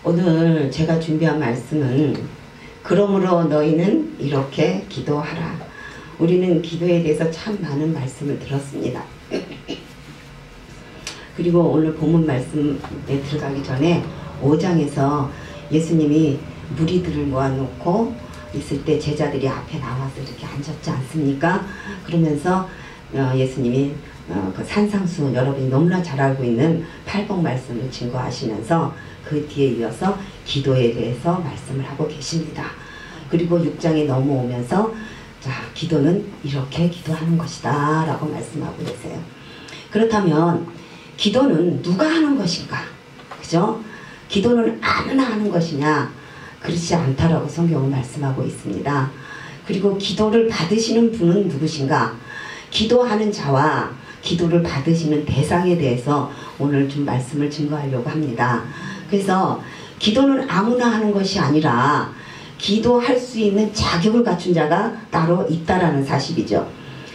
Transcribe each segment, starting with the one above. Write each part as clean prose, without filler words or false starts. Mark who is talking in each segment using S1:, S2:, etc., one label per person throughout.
S1: 오늘 제가 준비한 말씀은 그러므로 너희는 이렇게 기도하라. 우리는 기도에 대해서 참 많은 말씀을 들었습니다. 그리고 오늘 본문 말씀에 들어가기 전에 5장에서 예수님이 무리들을 모아놓고 있을 때 제자들이 앞에 나와서 이렇게 앉았지 않습니까? 그러면서 예수님이 그 산상수, 여러분이 너무나 잘 알고 있는 팔복 말씀을 증거하시면서 그 뒤에 이어서 기도에 대해서 말씀을 하고 계십니다. 그리고 6장에 넘어오면서 자, 기도는 이렇게 기도하는 것이다 라고 말씀하고 계세요. 그렇다면 기도는 누가 하는 것인가? 그죠? 기도는 아무나 하는 것이냐? 그렇지 않다라고 성경은 말씀하고 있습니다. 그리고 기도를 받으시는 분은 누구신가? 기도하는 자와 기도를 받으시는 대상에 대해서 오늘 좀 말씀을 증거하려고 합니다. 그래서 기도는 아무나 하는 것이 아니라 기도할 수 있는 자격을 갖춘 자가 따로 있다라는 사실이죠.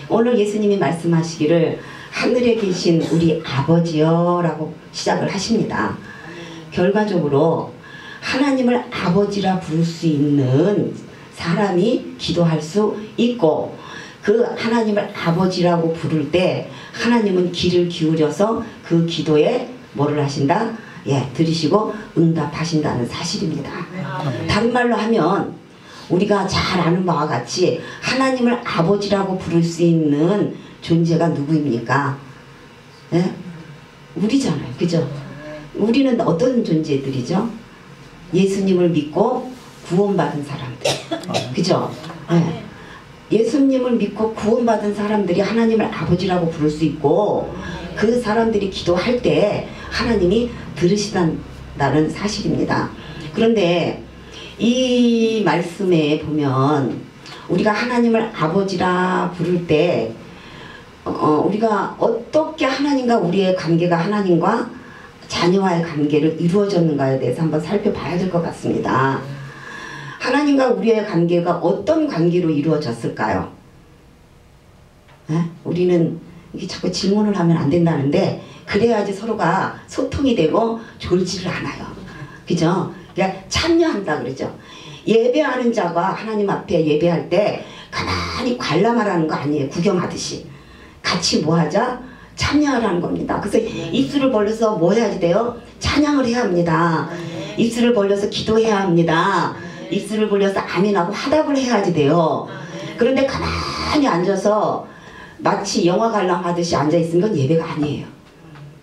S1: 오늘 예수님이 말씀하시기를 하늘에 계신 우리 아버지여 라고 시작을 하십니다. 결과적으로 하나님을 아버지라 부를 수 있는 사람이 기도할 수 있고, 그 하나님을 아버지라고 부를 때 하나님은 귀를 기울여서 그 기도에 뭐를 하신다? 예, 들으시고 응답하신다는 사실입니다. 다른 말로 하면 우리가 잘 아는 바와 같이 하나님을 아버지라고 부를 수 있는 존재가 누구입니까? 예? 우리잖아요. 그죠? 우리는 어떤 존재들이죠? 예수님을 믿고 구원받은 사람들. 그죠? 예. 예수님을 믿고 구원받은 사람들이 하나님을 아버지라고 부를 수 있고, 그 사람들이 기도할 때 하나님이 들으시다는 사실입니다. 그런데 이 말씀에 보면 우리가 하나님을 아버지라 부를 때 우리가 어떻게 하나님과 우리의 관계가 하나님과 자녀와의 관계를 이루어졌는가에 대해서 한번 살펴봐야 될 것 같습니다. 하나님과 우리의 관계가 어떤 관계로 이루어졌을까요? 에? 우리는 이게 자꾸 질문을 하면 안 된다는데 그래야지 서로가 소통이 되고 졸지를 않아요. 그죠? 그러니까 참여한다 그러죠. 예배하는 자가 하나님 앞에 예배할 때 가만히 관람하라는 거 아니에요. 구경하듯이. 같이 뭐 하자? 참여하라는 겁니다. 그래서 입술을 벌려서 뭐 해야지 돼요? 찬양을 해야 합니다. 입술을 벌려서 기도해야 합니다. 입술을 벌려서 아멘하고 화답을 해야지 돼요. 그런데 가만히 앉아서 마치 영화 관람하듯이 앉아있는 건 예배가 아니에요.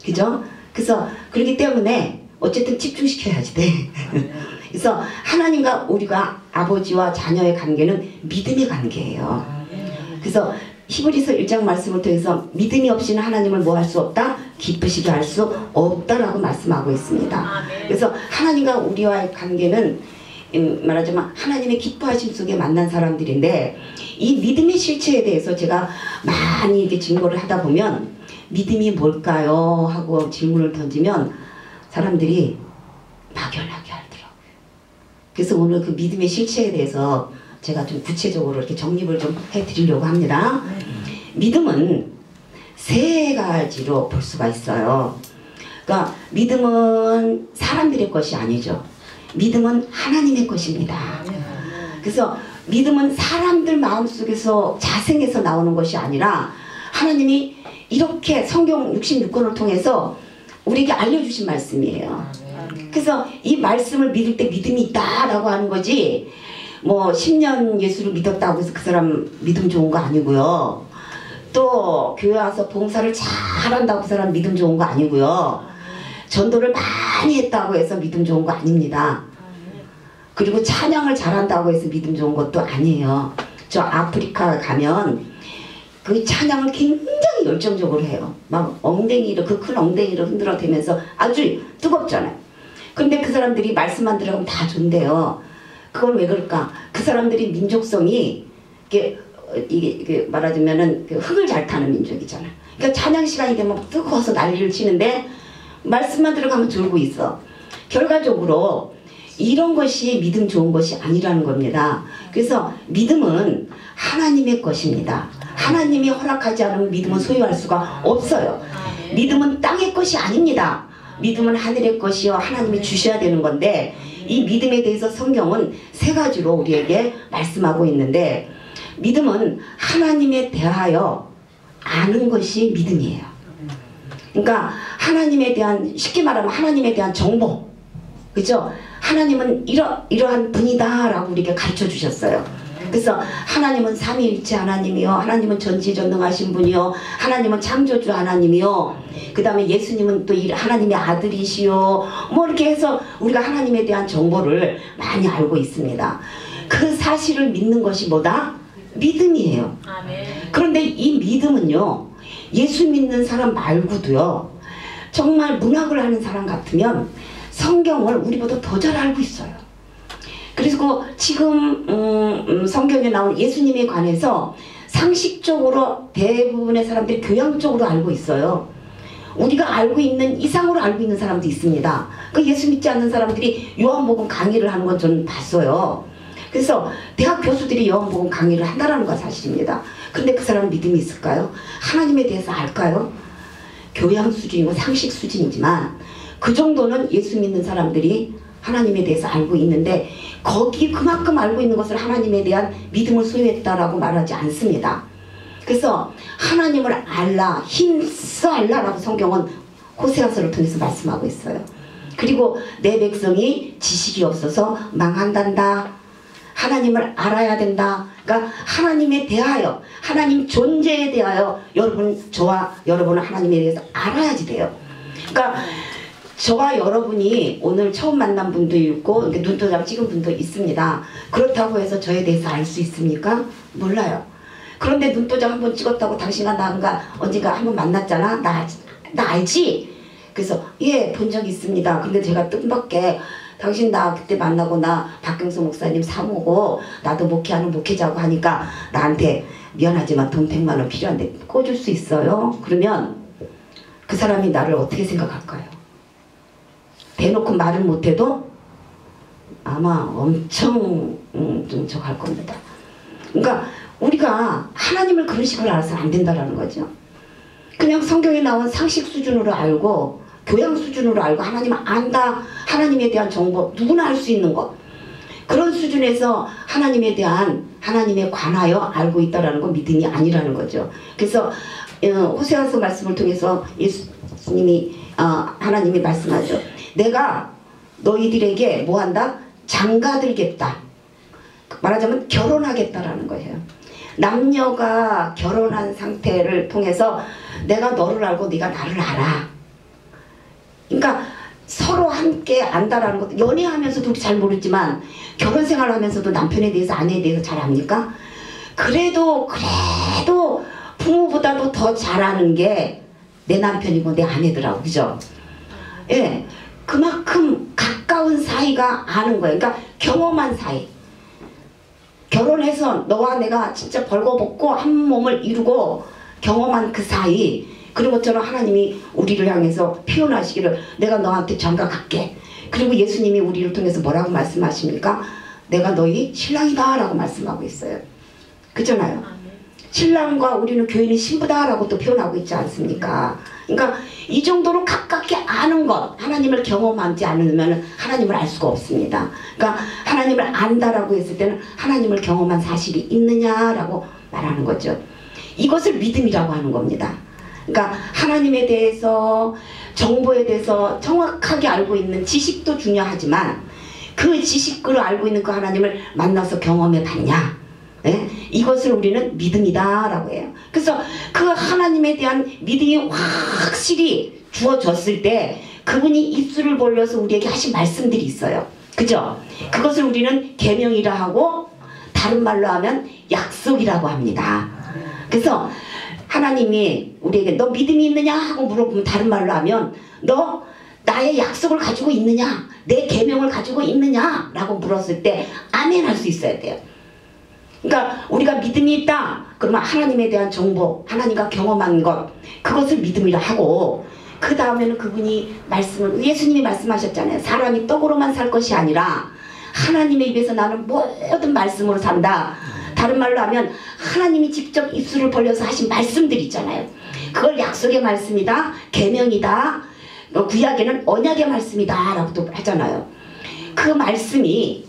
S1: 그죠? 그래서 그렇기 때문에 어쨌든 집중시켜야지 돼. 그래서 하나님과 우리가 아버지와 자녀의 관계는 믿음의 관계예요. 그래서 히브리서 1장 말씀을 통해서 믿음이 없이는 하나님을 뭐 할 수 없다? 기쁘시게 할 수 없다라고 말씀하고 있습니다. 그래서 하나님과 우리와의 관계는 말하자면 하나님의 기뻐하심 속에 만난 사람들인데, 이 믿음의 실체에 대해서 제가 많이 이렇게 증거를 하다 보면 믿음이 뭘까요? 하고 질문을 던지면 사람들이 막연하게 하더라고요. 그래서 오늘 그 믿음의 실체에 대해서 제가 좀 구체적으로 이렇게 정립을 좀 해드리려고 합니다. 믿음은 세 가지로 볼 수가 있어요. 그러니까 믿음은 사람들의 것이 아니죠. 믿음은 하나님의 것입니다. 그래서 믿음은 사람들 마음속에서 자생해서 나오는 것이 아니라 하나님이 이렇게 성경 66권을 통해서 우리에게 알려주신 말씀이에요. 그래서 이 말씀을 믿을 때 믿음이 있다라고 하는 거지, 뭐 10년 예수를 믿었다고 해서 그 사람 믿음 좋은 거 아니고요. 또 교회 와서 봉사를 잘한다고 그 사람 믿음 좋은 거 아니고요. 전도를 많이 했다고 해서 믿음 좋은 거 아닙니다. 그리고 찬양을 잘한다고 해서 믿음 좋은 것도 아니에요. 저 아프리카 가면 그 찬양을 굉장히 열정적으로 해요. 막 엉덩이를, 그 큰 엉덩이를 흔들어 대면서 아주 뜨겁잖아요. 근데 그 사람들이 말씀만 들어가면 다 좋은데요. 그건 왜 그럴까? 그 사람들이 민족성이 이게 말하자면은 흙을 잘 타는 민족이잖아. 그러니까 찬양 시간이 되면 뜨거워서 난리를 치는데 말씀만 들어가면 졸고 있어. 결과적으로 이런 것이 믿음 좋은 것이 아니라는 겁니다. 그래서 믿음은 하나님의 것입니다. 하나님이 허락하지 않으면 믿음은 소유할 수가 없어요. 믿음은 땅의 것이 아닙니다. 믿음은 하늘의 것이요 하나님이 주셔야 되는 건데, 이 믿음에 대해서 성경은 세 가지로 우리에게 말씀하고 있는데, 믿음은 하나님에 대하여 아는 것이 믿음이에요. 그러니까 하나님에 대한, 쉽게 말하면 하나님에 대한 정보, 그죠? 하나님은 이러한 분이다 라고 우리에게 가르쳐 주셨어요. 그래서 하나님은 삼위일체 하나님이요, 하나님은 전지전능하신 분이요, 하나님은 창조주 하나님이요, 그 다음에 예수님은 또 하나님의 아들이시요, 뭐 이렇게 해서 우리가 하나님에 대한 정보를 많이 알고 있습니다. 그 사실을 믿는 것이 뭐다? 믿음이에요. 그런데 이 믿음은요, 예수 믿는 사람 말고도요, 정말 문학을 하는 사람 같으면 성경을 우리보다 더 잘 알고 있어요. 그리고 지금 성경에 나온 예수님에 관해서 상식적으로 대부분의 사람들이 교양적으로 알고 있어요. 우리가 알고 있는 이상으로 알고 있는 사람도 있습니다. 그 예수 믿지 않는 사람들이 요한복음 강의를 하는 건 저는 봤어요. 그래서 대학 교수들이 요한복음 강의를 한다는 건 사실입니다. 근데 그 사람은 믿음이 있을까요? 하나님에 대해서 알까요? 교양 수준이고 상식 수준이지만 그 정도는 예수 믿는 사람들이 하나님에 대해서 알고 있는데, 거기 그만큼 알고 있는 것을 하나님에 대한 믿음을 소유했다라고 말하지 않습니다. 그래서 하나님을 알라, 힘써 알라라고 성경은 호세아서를 통해서 말씀하고 있어요. 그리고 내 백성이 지식이 없어서 망한단다. 하나님을 알아야 된다. 그러니까 하나님에 대하여, 하나님 존재에 대하여 저와 여러분은 하나님에 대해서 알아야지 돼요. 그러니까 저와 여러분이 오늘 처음 만난 분도 있고 이렇게 눈도장 찍은 분도 있습니다. 그렇다고 해서 저에 대해서 알 수 있습니까? 몰라요. 그런데 눈도장 한번 찍었다고 당신아 나가 언젠가 한번 만났잖아. 나 알지? 그래서 예, 본 적 있습니다. 근데 제가 뜻밖의 당신 나 그때 만나고 나 박경수 목사님 사모고 나도 목회하는 목회자고 하니까 나한테 미안하지만 돈 100만 원 필요한데 꿔줄 수 있어요? 그러면 그 사람이 나를 어떻게 생각할까요? 대놓고 말을 못해도 아마 엄청 좀 저거 할 겁니다. 그러니까 우리가 하나님을 그런 식으로 알아서는 안 된다라는 거죠. 그냥 성경에 나온 상식 수준으로 알고 교양 수준으로 알고 하나님을 안다, 하나님에 대한 정보 누구나 알 수 있는 것, 그런 수준에서 하나님에 관하여 알고 있다라는 건 믿음이 아니라는 거죠. 그래서 호세아서 말씀을 통해서 예수님이 하나님이 말씀하죠. 내가 너희들에게 뭐한다? 장가들겠다. 말하자면 결혼하겠다라는 거예요. 남녀가 결혼한 상태를 통해서 내가 너를 알고 네가 나를 알아. 그러니까 서로 함께 안다라는 것도, 연애하면서도 우리 잘 모르지만 결혼 생활하면서도 남편에 대해서 아내에 대해서 잘 압니까? 그래도 부모보다도 더 잘 아는 게 내 남편이고 내 아내더라고. 그죠? 예. 그만큼 가까운 사이가 아는 거예요. 그러니까 경험한 사이. 결혼해서 너와 내가 진짜 벌거벗고 한 몸을 이루고 경험한 그 사이. 그런 것처럼 하나님이 우리를 향해서 표현하시기를 내가 너한테 장가갈게. 그리고 예수님이 우리를 통해서 뭐라고 말씀하십니까? 내가 너희 신랑이다 라고 말씀하고 있어요. 그렇잖아요. 신랑과 우리는 교회는 신부다 라고 또 표현하고 있지 않습니까? 그러니까 이 정도로 가깝게 아는 것, 하나님을 경험하지 않으면 하나님을 알 수가 없습니다. 그러니까 하나님을 안다라고 했을 때는 하나님을 경험한 사실이 있느냐라고 말하는 거죠. 이것을 믿음이라고 하는 겁니다. 그러니까 하나님에 대해서, 정보에 대해서 정확하게 알고 있는 지식도 중요하지만 그 지식으로 알고 있는 그 하나님을 만나서 경험해 봤냐? 네? 이것을 우리는 믿음이다 라고 해요. 그래서 그 하나님에 대한 믿음이 확실히 주어졌을 때 그분이 입술을 벌려서 우리에게 하신 말씀들이 있어요. 그죠? 그것을 우리는 계명이라 하고 다른 말로 하면 약속이라고 합니다. 그래서 하나님이 우리에게 너 믿음이 있느냐 하고 물어보면 다른 말로 하면 너 나의 약속을 가지고 있느냐, 내 계명을 가지고 있느냐 라고 물었을 때 아멘 할 수 있어야 돼요. 그러니까 우리가 믿음이 있다 그러면 하나님에 대한 정보, 하나님과 경험한 것, 그것을 믿음이라 하고, 그 다음에는 그분이 예수님이 말씀하셨잖아요. 사람이 떡으로만 살 것이 아니라 하나님의 입에서 나는 모든 말씀으로 산다. 다른 말로 하면 하나님이 직접 입술을 벌려서 하신 말씀들 있잖아요. 그걸 약속의 말씀이다, 계명이다.
S2: 구약에는 언약의 말씀이다 라고 또 하잖아요. 그 말씀이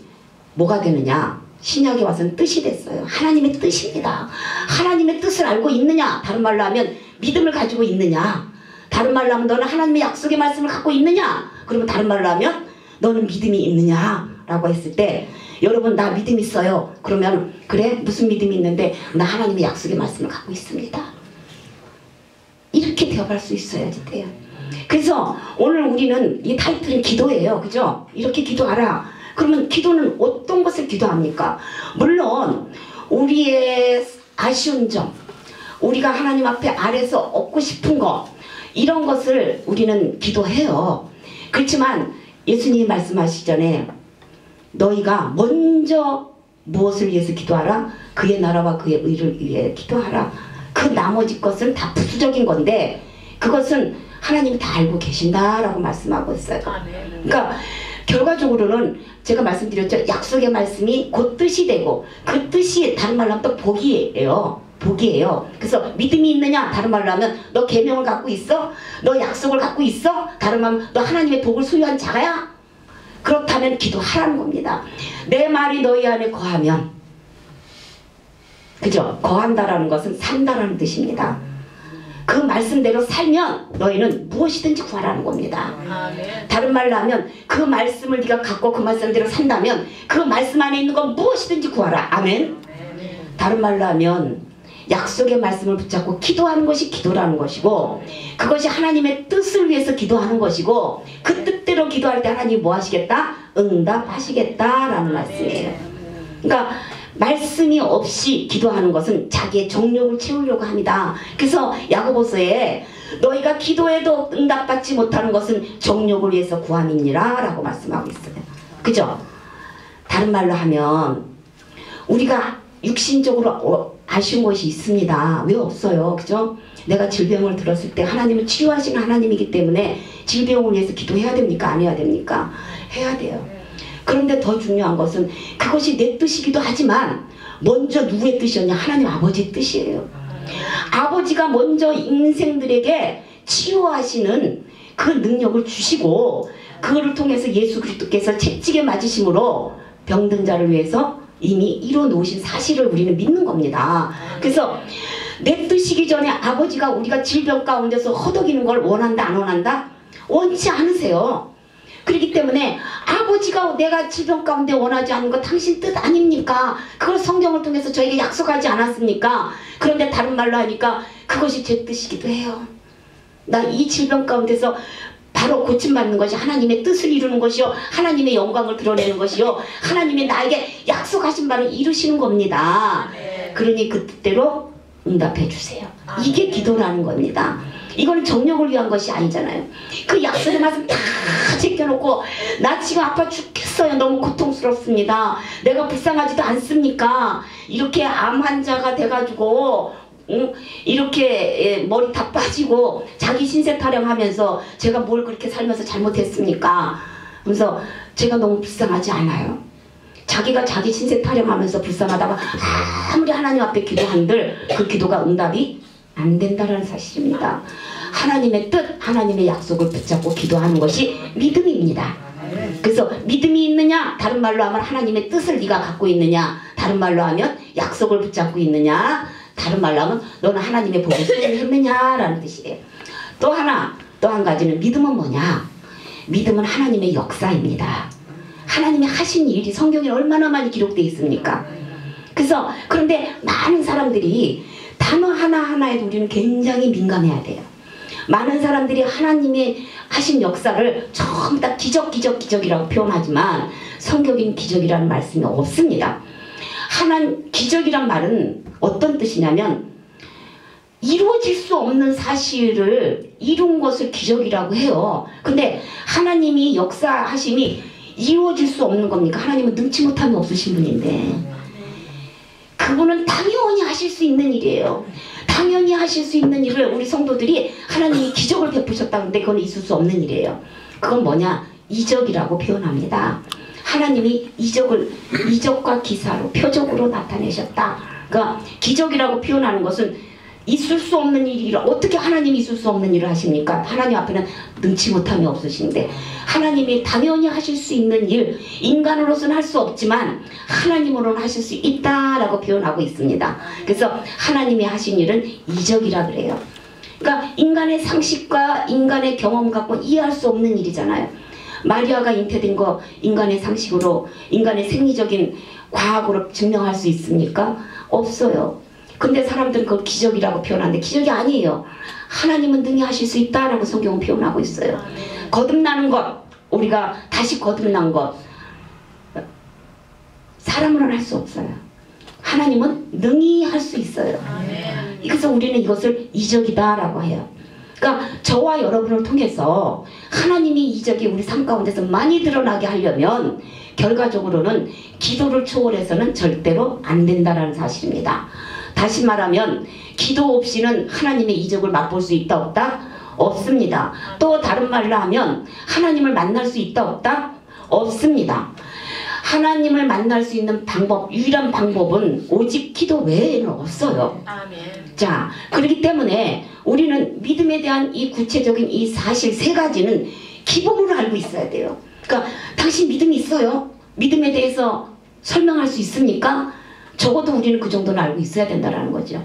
S2: 뭐가 되느냐, 신약에 와서는 뜻이 됐어요. 하나님의 뜻입니다. 하나님의 뜻을 알고 있느냐, 다른 말로 하면 믿음을 가지고 있느냐, 다른 말로 하면 너는 하나님의 약속의 말씀을 갖고 있느냐, 그러면 다른 말로 하면 너는 믿음이 있느냐 라고 했을 때, 여러분 나 믿음 있어요. 그러면 그래 무슨 믿음이 있는데, 나 하나님의 약속의 말씀을 갖고 있습니다. 이렇게 대답할 수 있어야지 돼요. 그래서 오늘 우리는 이 타이틀은 기도예요. 그죠? 이렇게 기도하라. 그러면 기도는 어떤 것을 기도합니까? 물론 우리의 아쉬운 점, 우리가 하나님 앞에 아래서 얻고 싶은 것, 이런 것을 우리는 기도해요. 그렇지만 예수님이 말씀하시기 너희가 먼저 무엇을 위해서 기도하라? 그의 나라와 그의 의를 위해 기도하라. 그 나머지 것은 다 부수적인 건데 그것은 하나님이 다 알고 계신다라고 말씀하고 있어요. 그러니까 결과적으로는 제가 말씀드렸죠. 약속의 말씀이 곧 뜻이 되고, 그 뜻이 다른 말로 하면 또 복이에요. 복이에요. 그래서 믿음이 있느냐, 다른 말로 하면 너 계명을 갖고 있어? 너 약속을 갖고 있어? 다른 말로 하면 너 하나님의 복을 소유한 자가야? 그렇다면 기도하라는 겁니다. 내 말이 너희 안에 거하면, 그죠? 거한다라는 것은 산다라는 뜻입니다. 그 말씀대로 살면 너희는 무엇이든지 구하라는 겁니다. 다른 말로 하면 그 말씀을 네가 갖고 그 말씀대로 산다면 그 말씀 안에 있는 건 무엇이든지 구하라. 아멘. 다른 말로 하면 약속의 말씀을 붙잡고 기도하는 것이 기도라는 것이고, 그것이 하나님의 뜻을 위해서 기도하는 것이고, 그 뜻대로 기도할 때 하나님이 뭐 하시겠다? 응답하시겠다라는 말씀이에요. 그러니까 말씀이 없이 기도하는 것은 자기의 정욕을 채우려고 합니다. 그래서 야고보서에 너희가 기도해도 응답받지 못하는 것은 정욕을 위해서 구함이니라 라고 말씀하고 있어요. 그죠? 다른 말로 하면 우리가 육신적으로 아쉬운 것이 있습니다. 왜 없어요? 그죠? 내가 질병을 들었을 때 하나님은 치유하시는 하나님이기 때문에 질병을 위해서 기도해야 됩니까? 안 해야 됩니까? 해야 돼요. 그런데 더 중요한 것은 그것이 내 뜻이기도 하지만 먼저 누구의 뜻이었냐? 하나님 아버지의 뜻이에요. 아버지가 먼저 인생들에게 치유하시는 그 능력을 주시고, 그거를 통해서 예수 그리스도께서 채찍에 맞으심으로 병든 자를 위해서 이미 이뤄 놓으신 사실을 우리는 믿는 겁니다. 그래서 내 뜻이기 전에 아버지가 우리가 질병 가운데서 허덕이는 걸 원한다 안 원한다? 원치 않으세요. 그렇기 때문에 아버지가 내가 질병 가운데 원하지 않는 거 당신 뜻 아닙니까? 그걸 성경을 통해서 저에게 약속하지 않았습니까? 그런데 다른 말로 하니까 그것이 제 뜻이기도 해요. 나 이 질병 가운데서 바로 고침받는 것이 하나님의 뜻을 이루는 것이요, 하나님의 영광을 드러내는 것이요, 하나님이 나에게 약속하신 바를 이루시는 겁니다. 그러니 그 뜻대로 응답해 주세요. 이게 기도라는 겁니다. 이건 정욕을 위한 것이 아니잖아요. 그 약속의 말씀 다 제껴놓고 나 지금 아파 죽겠어요. 너무 고통스럽습니다. 내가 불쌍하지도 않습니까? 이렇게 암 환자가 돼가지고 이렇게 머리 다 빠지고 자기 신세 타령하면서 제가 뭘 그렇게 살면서 잘못했습니까? 그래서 제가 너무 불쌍하지 않아요. 자기가 자기 신세 타령하면서 불쌍하다가 아무리 하나님 앞에 기도한들 그 기도가 응답이 안 된다는 사실입니다. 하나님의 뜻, 하나님의 약속을 붙잡고 기도하는 것이 믿음입니다. 그래서 믿음이 있느냐, 다른 말로 하면 하나님의 뜻을 네가 갖고 있느냐, 다른 말로 하면 약속을 붙잡고 있느냐, 다른 말로 하면 너는 하나님의 복을 소유했느냐라는 뜻이에요. 또 한 가지는 믿음은 뭐냐? 믿음은 하나님의 역사입니다. 하나님이 하신 일이 성경에 얼마나 많이 기록되어 있습니까? 그래서 그런데 많은 사람들이 단어 하나하나에도 우리는 굉장히 민감해야 돼요. 많은 사람들이 하나님이 하신 역사를 전부 다 기적이라고 표현하지만 성경에는 기적이라는 말씀이 없습니다. 기적이란 말은 어떤 뜻이냐면 이루어질 수 없는 사실을 이룬 것을 기적이라고 해요. 근데 하나님이 역사하심이 이루어질 수 없는 겁니까? 하나님은 능치 못함이 없으신 분인데 그분은 당연히 하실 수 있는 일이에요. 당연히 하실 수 있는 일을 우리 성도들이 하나님이 기적을 베푸셨다는데 그건 있을 수 없는 일이에요. 그건 뭐냐? 이적이라고 표현합니다. 하나님이 이적과 기사로 표적으로 나타내셨다. 그러니까 기적이라고 표현하는 것은 있을 수 없는 일이라 어떻게 하나님이 있을 수 없는 일을 하십니까? 하나님 앞에는 능치 못함이 없으신데 하나님이 당연히 하실 수 있는 일 인간으로서는 할 수 없지만 하나님으로는 하실 수 있다라고 표현하고 있습니다. 그래서 하나님이 하신 일은 이적이라 그래요. 그러니까 인간의 상식과 인간의 경험 갖고 이해할 수 없는 일이잖아요. 마리아가 잉태된 거 인간의 상식으로 인간의 생리적인 과학으로 증명할 수 있습니까? 없어요. 근데 사람들은 그걸 기적이라고 표현하는데 기적이 아니에요. 하나님은 능히 하실 수 있다라고 성경은 표현하고 있어요. 거듭나는 것, 우리가 다시 거듭난 것 사람으로는 할 수 없어요. 하나님은 능히 할 수 있어요. 그래서 우리는 이것을 이적이다라고 해요. 그러니까 저와 여러분을 통해서 하나님이 이적이 우리 삶 가운데서 많이 드러나게 하려면 결과적으로는 기도를 초월해서는 절대로 안 된다라는 사실입니다. 다시 말하면 기도 없이는 하나님의 이적을 맛볼 수 있다 없다? 없습니다. 또 다른 말로 하면 하나님을 만날 수 있다 없다? 없습니다. 하나님을 만날 수 있는 방법, 유일한 방법은 오직 기도 외에는 없어요.
S3: 아멘.
S2: 자, 그렇기 때문에 우리는 믿음에 대한 이 구체적인 이 사실 세 가지는 기본으로 알고 있어야 돼요. 그러니까 당신 믿음이 있어요? 믿음에 대해서 설명할 수 있습니까? 적어도 우리는 그 정도는 알고 있어야 된다는 거죠.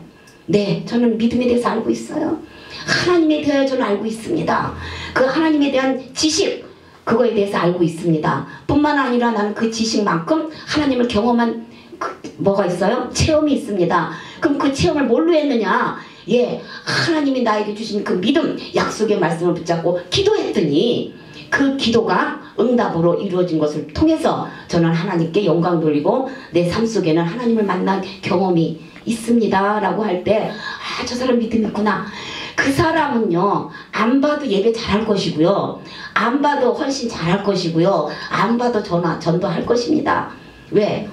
S2: 네, 저는 믿음에 대해서 알고 있어요. 하나님에 대해 저는 알고 있습니다. 그 하나님에 대한 지식, 그거에 대해서 알고 있습니다. 뿐만 아니라 나는 그 지식만큼 하나님을 경험한 뭐가 있어요? 체험이 있습니다. 그럼 그 체험을 뭘로 했느냐? 예, 하나님이 나에게 주신 그 믿음, 약속의 말씀을 붙잡고 기도했더니 그 기도가 응답으로 이루어진 것을 통해서 저는 하나님께 영광 돌리고 내 삶 속에는 하나님을 만난 경험이 있습니다 라고 할 때 아, 저 사람 믿음 있구나. 그 사람은요 안 봐도 예배 잘할 것이고요, 안 봐도 훨씬 잘할 것이고요, 안 봐도 전도할 것입니다. 왜?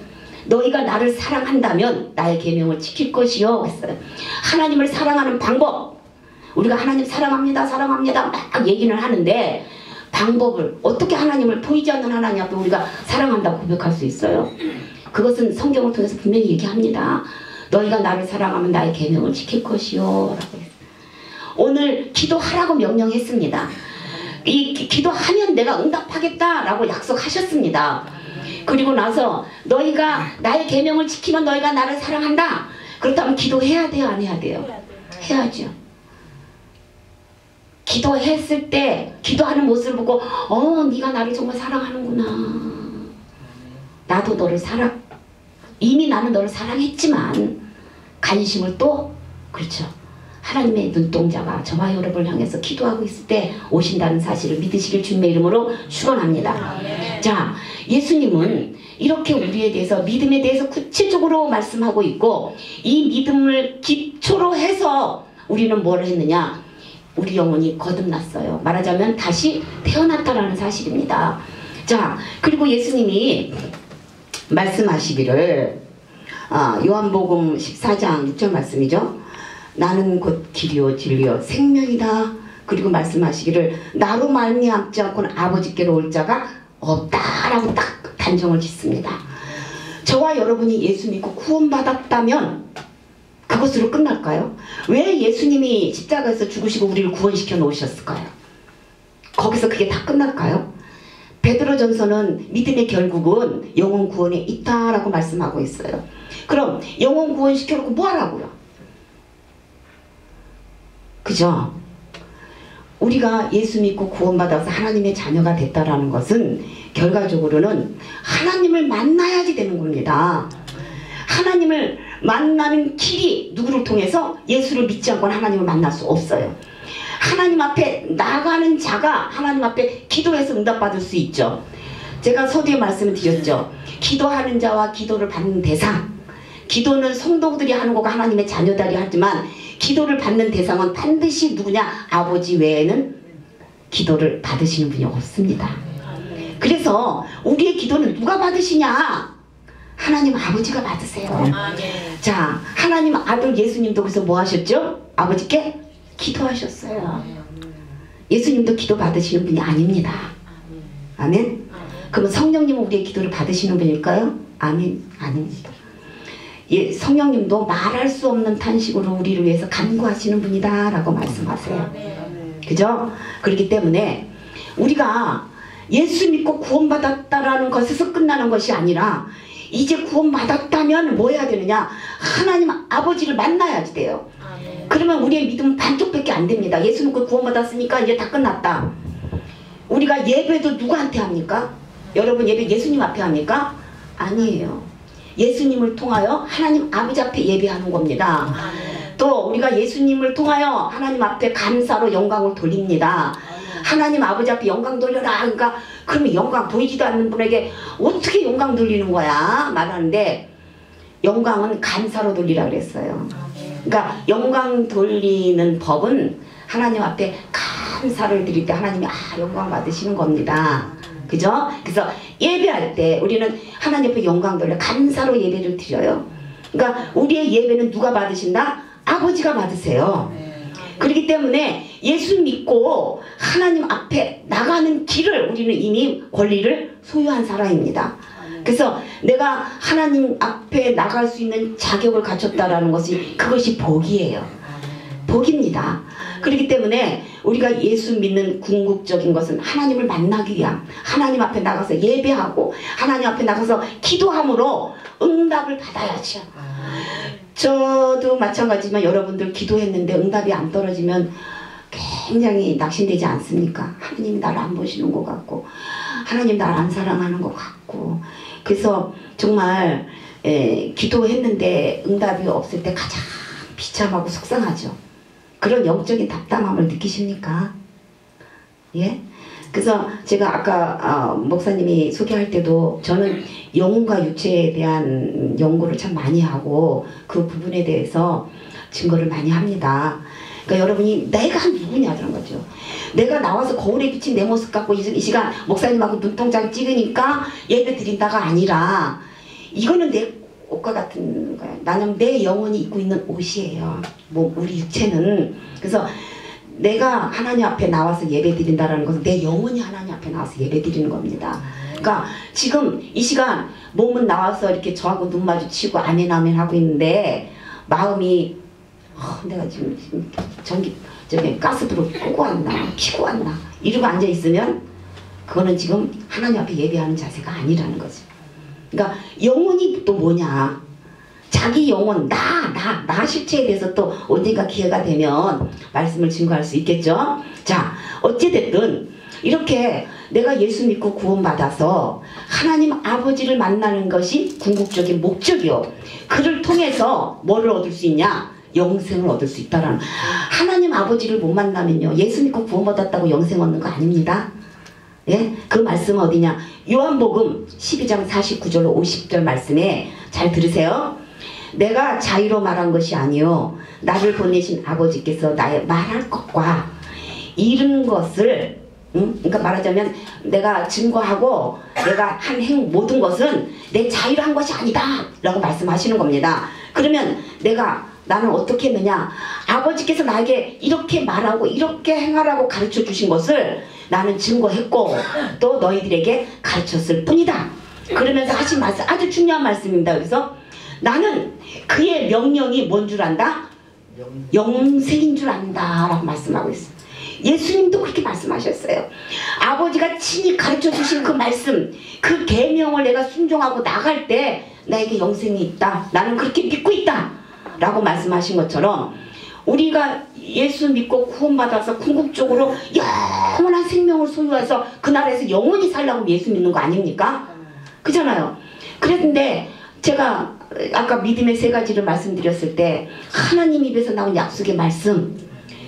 S2: 너희가 나를 사랑한다면 나의 계명을 지킬 것이요 했어요. 하나님을 사랑하는 방법, 우리가 하나님 사랑합니다 사랑합니다 막 얘기는 하는데 방법을 어떻게 하나님을 보이지 않는 하나님 앞에 우리가 사랑한다고 고백할 수 있어요? 그것은 성경을 통해서 분명히 얘기합니다. 너희가 나를 사랑하면 나의 계명을 지킬 것이요 라고 했어요. 오늘 기도하라고 명령했습니다. 이 기도하면 내가 응답하겠다라고 약속하셨습니다. 그리고 나서 너희가 나의 계명을 지키면 너희가 나를 사랑한다. 그렇다면 기도해야 돼요 안 해야 돼요? 해야죠. 기도했을 때 기도하는 모습을 보고 네가 나를 정말 사랑하는구나. 나도 너를 사랑. 이미 나는 너를 사랑했지만 관심을 또 그렇죠. 하나님의 눈동자가 저와 여러분을 향해서 기도하고 있을 때 오신다는 사실을 믿으시길 주님의 이름으로 축원합니다. 자, 예수님은 이렇게 우리에 대해서 믿음에 대해서 구체적으로 말씀하고 있고 이 믿음을 기초로 해서 우리는 뭘 했느냐? 우리 영혼이 거듭났어요. 말하자면 다시 태어났다라는 사실입니다. 자, 그리고 예수님이 말씀하시기를 요한복음 14장 6절 말씀이죠. 나는 곧 길이요 진리요 생명이다. 그리고 말씀하시기를 나로 말미암지 않고는 아버지께로 올 자가 없다라고 딱 단정을 짓습니다. 저와 여러분이 예수 믿고 구원받았다면 그것으로 끝날까요? 왜 예수님이 십자가에서 죽으시고 우리를 구원시켜 놓으셨을까요? 거기서 그게 다 끝날까요? 베드로전서는 믿음의 결국은 영혼 구원에 있다라고 말씀하고 있어요. 그럼 영혼 구원시켜놓고 뭐 하라고요? 그죠? 우리가 예수 믿고 구원받아서 하나님의 자녀가 됐다라는 것은 결과적으로는 하나님을 만나야지 되는 겁니다. 하나님을 만나는 길이 누구를 통해서? 예수를 믿지 않고는 하나님을 만날 수 없어요. 하나님 앞에 나가는 자가 하나님 앞에 기도해서 응답받을 수 있죠. 제가 서두에 말씀을 드렸죠. 기도하는 자와 기도를 받는 대상, 기도는 성도들이 하는 거가 하나님의 자녀들이 하지만 기도를 받는 대상은 반드시 누구냐? 아버지 외에는 기도를 받으시는 분이 없습니다. 그래서 우리의 기도는 누가 받으시냐? 하나님 아버지가 받으세요. 자, 하나님 아들 예수님도 그래서 뭐 하셨죠? 아버지께 기도하셨어요. 예수님도 기도 받으시는 분이 아닙니다. 아멘? 그러면 성령님은 우리의 기도를 받으시는 분일까요? 아멘? 아닙니다. 예, 성령님도 말할 수 없는 탄식으로 우리를 위해서 간구하시는 분이다 라고 말씀하세요. 그죠? 그렇기 때문에 우리가 예수 믿고 구원받았다라는 것에서 끝나는 것이 아니라 이제 구원받았다면 뭐 해야 되느냐? 하나님 아버지를 만나야지 돼요. 그러면 우리의 믿음은 반쪽밖에 안 됩니다. 예수 믿고 구원받았으니까 이제 다 끝났다. 우리가 예배도 누구한테 합니까? 여러분 예배 예수님 앞에 합니까? 아니에요. 예수님을 통하여 하나님 아버지 앞에 예배하는 겁니다. 또 우리가 예수님을 통하여 하나님 앞에 감사로 영광을 돌립니다. 하나님 아버지 앞에 영광 돌려라. 그러니까 그러면 영광 보이지도 않는 분에게 어떻게 영광 돌리는 거야? 말하는데 영광은 감사로 돌리라 그랬어요. 그러니까 영광 돌리는 법은 하나님 앞에 감사를 드릴 때 하나님이 영광 받으시는 겁니다. 그죠? 그래서 예배할 때 우리는 하나님 앞에 영광 돌려 감사로 예배를 드려요. 그러니까 우리의 예배는 누가 받으신다? 아버지가 받으세요. 그렇기 때문에 예수 믿고 하나님 앞에 나가는 길을 우리는 이미 권리를 소유한 사람입니다. 그래서 내가 하나님 앞에 나갈 수 있는 자격을 갖췄다라는 것이 그것이 복이에요. 복입니다. 그렇기 때문에 우리가 예수 믿는 궁극적인 것은 하나님을 만나기 위함, 하나님 앞에 나가서 예배하고 하나님 앞에 나가서 기도함으로 응답을 받아야죠. 저도 마찬가지지만 여러분들 기도했는데 응답이 안 떨어지면 굉장히 낙심되지 않습니까? 하나님이 나를 안 보시는 것 같고 하나님 나를 안 사랑하는 것 같고 그래서 정말 기도했는데 응답이 없을 때 가장 비참하고 속상하죠. 그런 영적인 답답함을 느끼십니까? 예? 그래서 제가 아까 목사님이 소개할 때도 저는 영혼과 육체에 대한 연구를 참 많이 하고 그 부분에 대해서 증거를 많이 합니다. 그러니까 여러분이 내가 누구냐는 거죠. 내가 나와서 거울에 비친 내 모습 갖고 이 시간 목사님하고 눈동장 찍으니까 예배 드린다가 아니라 이거는 내 옷과 같은 거야. 나는 내 영혼이 입고 있는 옷이에요. 뭐 우리 육체는. 그래서 내가 하나님 앞에 나와서 예배 드린다라는 것은 내 영혼이 하나님 앞에 나와서 예배 드리는 겁니다. 그러니까 지금 이 시간 몸은 나와서 이렇게 저하고 눈 마주치고 아멘 아멘 하고 있는데 마음이 내가 지금 저기 가스불을 끄고 왔나 켜고 왔나 이러고 앉아 있으면 그거는 지금 하나님 앞에 예배하는 자세가 아니라는 거죠. 그러니까 영혼이 또 뭐냐? 자기 영혼, 나 실체에 대해서 또 언젠가 기회가 되면 말씀을 증거할 수 있겠죠. 자, 어찌됐든 이렇게 내가 예수 믿고 구원받아서 하나님 아버지를 만나는 것이 궁극적인 목적이요. 그를 통해서 뭐를 얻을 수 있냐? 영생을 얻을 수 있다라는. 하나님 아버지를 못 만나면요, 예수 믿고 구원받았다고 영생 얻는 거 아닙니다. 예? 그 말씀은 어디냐? 요한복음 12장 49절로 50절 말씀에 잘 들으세요. 내가 자의로 말한 것이 아니요 나를 보내신 아버지께서 나의 말할 것과 이른 것을 그러니까 말하자면 내가 증거하고 내가 한 행 모든 것은 내 자의로 한 것이 아니다 라고 말씀하시는 겁니다. 그러면 나는 어떻게 했느냐? 아버지께서 나에게 이렇게 말하고 이렇게 행하라고 가르쳐 주신 것을 나는 증거했고 또 너희들에게 가르쳤을 뿐이다. 그러면서 하신 말씀 아주 중요한 말씀입니다. 그래서 나는 그의 명령이 뭔 줄 안다? 영생인 줄 안다 라고 말씀하고 있어요. 예수님도 그렇게 말씀하셨어요. 아버지가 친히 가르쳐 주신 그 말씀, 그 계명을 내가 순종하고 나갈 때 나에게 영생이 있다. 나는 그렇게 믿고 있다 라고 말씀하신 것처럼 우리가 예수 믿고 구원받아서 궁극적으로 영원한 생명을 소유해서 그 나라에서 영원히 살려고 예수 믿는 거 아닙니까? 그잖아요. 그랬는데 제가 아까 믿음의 세 가지를 말씀드렸을 때 하나님 입에서 나온 약속의 말씀,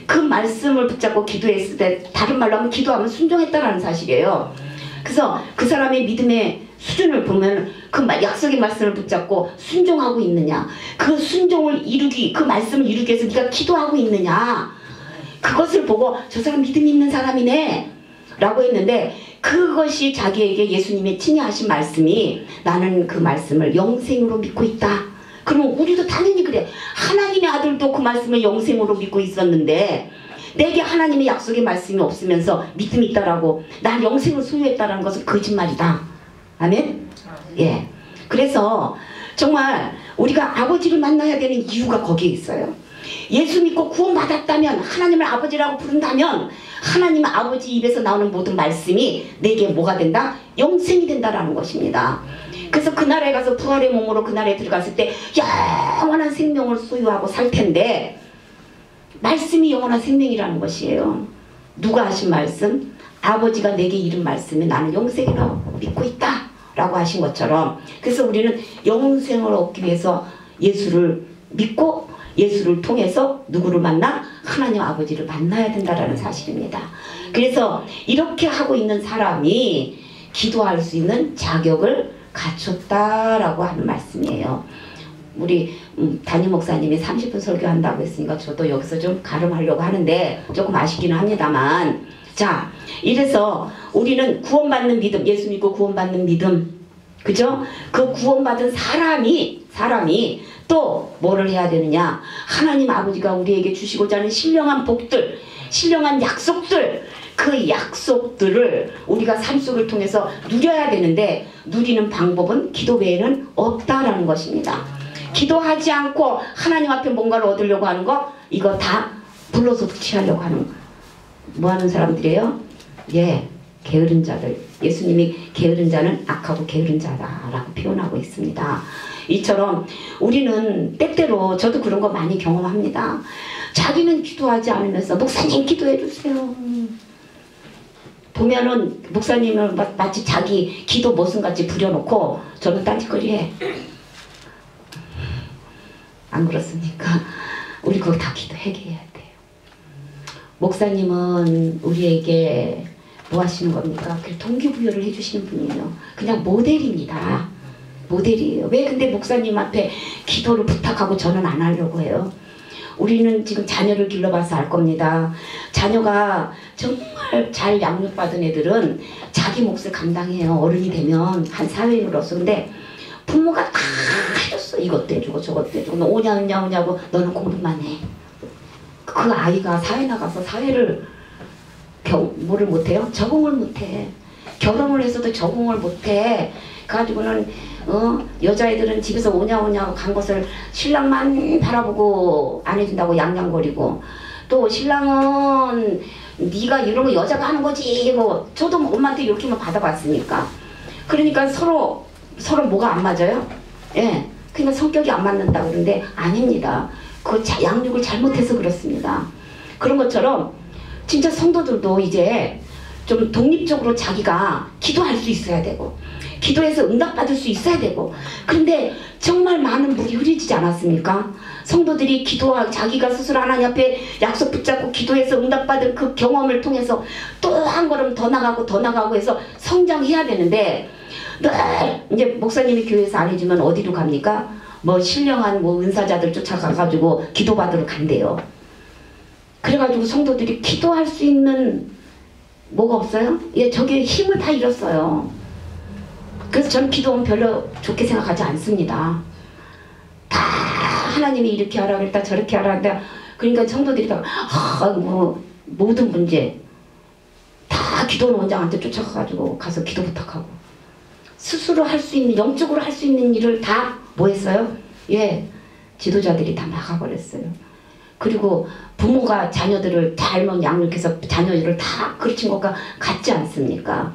S2: 그 말씀을 붙잡고 기도했을 때 다른 말로 하면 기도하면 순종했다라는 사실이에요. 그래서 그 사람의 믿음의 수준을 보면 그 약속의 말씀을 붙잡고 순종하고 있느냐, 그 순종을 이루기, 그 말씀을 이루기 위해서 네가 기도하고 있느냐, 그것을 보고 저 사람 믿음 있는 사람이네 라고 했는데 그것이 자기에게 예수님의 친히 하신 말씀이 나는 그 말씀을 영생으로 믿고 있다. 그러면 우리도 당연히 그래. 하나님의 아들도 그 말씀을 영생으로 믿고 있었는데 내게 하나님의 약속의 말씀이 없으면서 믿음이 있다라고 난 영생을 소유했다라는 것은 거짓말이다. 아멘? 예. 그래서 정말 우리가 아버지를 만나야 되는 이유가 거기에 있어요. 예수 믿고 구원받았다면, 하나님을 아버지라고 부른다면 하나님 아버지 입에서 나오는 모든 말씀이 내게 뭐가 된다? 영생이 된다라는 것입니다. 그래서 그날에 가서 부활의 몸으로 그날에 들어갔을 때 영원한 생명을 소유하고 살 텐데, 말씀이 영원한 생명이라는 것이에요. 누가 하신 말씀? 아버지가 내게 이른 말씀에 나는 영생이라고 믿고 있다 라고 하신 것처럼, 그래서 우리는 영생을 얻기 위해서 예수를 믿고 예수를 통해서 누구를 만나? 하나님 아버지를 만나야 된다라는 사실입니다. 그래서 이렇게 하고 있는 사람이 기도할 수 있는 자격을 갖췄다라고 하는 말씀이에요. 우리 담임 목사님이 30분 설교한다고 했으니까 저도 여기서 좀 가름하려고 하는데 조금 아쉽기는 합니다만, 자, 이래서 우리는 구원받는 믿음, 예수 믿고 구원받는 믿음, 그죠? 그 구원받은 사람이 또 뭐를 해야 되느냐? 하나님 아버지가 우리에게 주시고자 하는 신령한 복들, 신령한 약속들, 그 약속들을 우리가 삶 속을 통해서 누려야 되는데, 누리는 방법은 기도 외에는 없다라는 것입니다. 기도하지 않고 하나님 앞에 뭔가를 얻으려고 하는 거, 이거 다 불로소 취하려고 하는, 뭐 하는 사람들이에요? 예, 게으른 자들. 예수님이 게으른 자는 악하고 게으른 자다라고 표현하고 있습니다. 이처럼 우리는 때때로, 저도 그런 거 많이 경험합니다. 자기는 기도하지 않으면서 목사님 기도해 주세요. 보면은 목사님은 마치 자기 기도 모습같이 부려놓고 저는 딴짓거리해. 안 그렇습니까? 우리 그거 다 기도 해결해야 돼요. 목사님은 우리에게 뭐 하시는 겁니까? 동기부여를 해주시는 분이에요. 그냥 모델입니다. 모델이에요. 왜 근데 목사님 앞에 기도를 부탁하고 저는 안 하려고 해요? 우리는 지금 자녀를 길러봐서 알 겁니다. 자녀가 정말 잘 양육받은 애들은 자기 몫을 감당해요. 어른이 되면 한 사회인으로서. 근데 부모가 다 해줬어. 이것도 해주고 저것도 해주고, 너 오냐고 너는 공부만 해. 그 아이가 사회 나가서 사회를 뭐를 못해요? 적응을 못해. 결혼을 해서도 적응을 못해. 가지고는 여자애들은 집에서 오냐고 간 것을 신랑만 바라보고 안 해준다고 양양거리고, 또 신랑은 네가 이런 거 여자가 하는 거지. 뭐 저도 엄마한테 이렇게만 받아봤으니까. 그러니까 서로 뭐가 안 맞아요? 예, 그러니까 성격이 안 맞는다 그러는데 아닙니다. 그 양육을 잘못해서 그렇습니다. 그런 것처럼 진짜 성도들도 이제 좀 독립적으로 자기가 기도할 수 있어야 되고, 기도해서 응답받을 수 있어야 되고. 그런데 정말 많은 물이 흐려지지 않았습니까? 성도들이 자기가 스스로 하나님 앞에 약속 붙잡고 기도해서 응답받은 그 경험을 통해서 또 한 걸음 더 나가고 해서 성장해야 되는데, 늘 이제 목사님이 교회에서 안 해주면 어디로 갑니까? 뭐 신령한 은사자들 쫓아가가지고 기도받으러 간대요. 그래가지고 성도들이 기도할 수 있는 뭐가 없어요? 예, 저게 힘을 다 잃었어요. 그래서 저는 기도는 별로 좋게 생각하지 않습니다. 다 하나님이 이렇게 하라 그랬다 저렇게 하라 그랬다. 그러니까 성도들이 다 모든 문제 다 기도원 원장한테 쫓아가가지고 가서 기도 부탁하고, 스스로 할 수 있는, 영적으로 할 수 있는 일을 다 뭐 했어요? 예, 지도자들이 다 막아버렸어요. 그리고 부모가 자녀들을 잘못 양육해서 자녀들을 다 그르친 것과 같지 않습니까?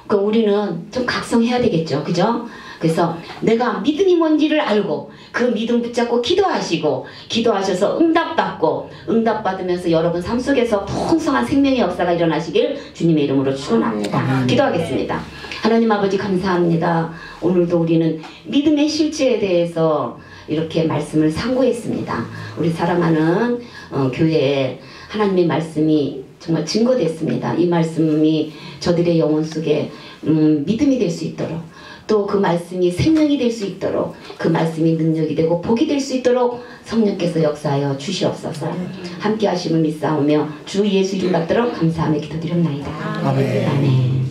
S2: 그 우리는 좀 각성해야 되겠죠, 그죠? 그래서 내가 믿음이 뭔지를 알고 그 믿음 붙잡고 기도하셔서 응답받으면서 여러분 삶 속에서 풍성한 생명의 역사가 일어나시길 주님의 이름으로 축원합니다. 기도하겠습니다. 하나님 아버지 감사합니다. 오늘도 우리는 믿음의 실체에 대해서 이렇게 말씀을 상고했습니다. 우리 사랑하는 교회에 하나님의 말씀이 정말 증거됐습니다. 이 말씀이 저들의 영혼 속에 믿음이 될 수 있도록, 또 그 말씀이 생명이 될 수 있도록, 그 말씀이 능력이 되고 복이 될 수 있도록 성령께서 역사하여 주시옵소서. 함께 하심을 믿사오며 주 예수 이름 받들어 감사하며 기도드렸나이다. 아멘. 아멘.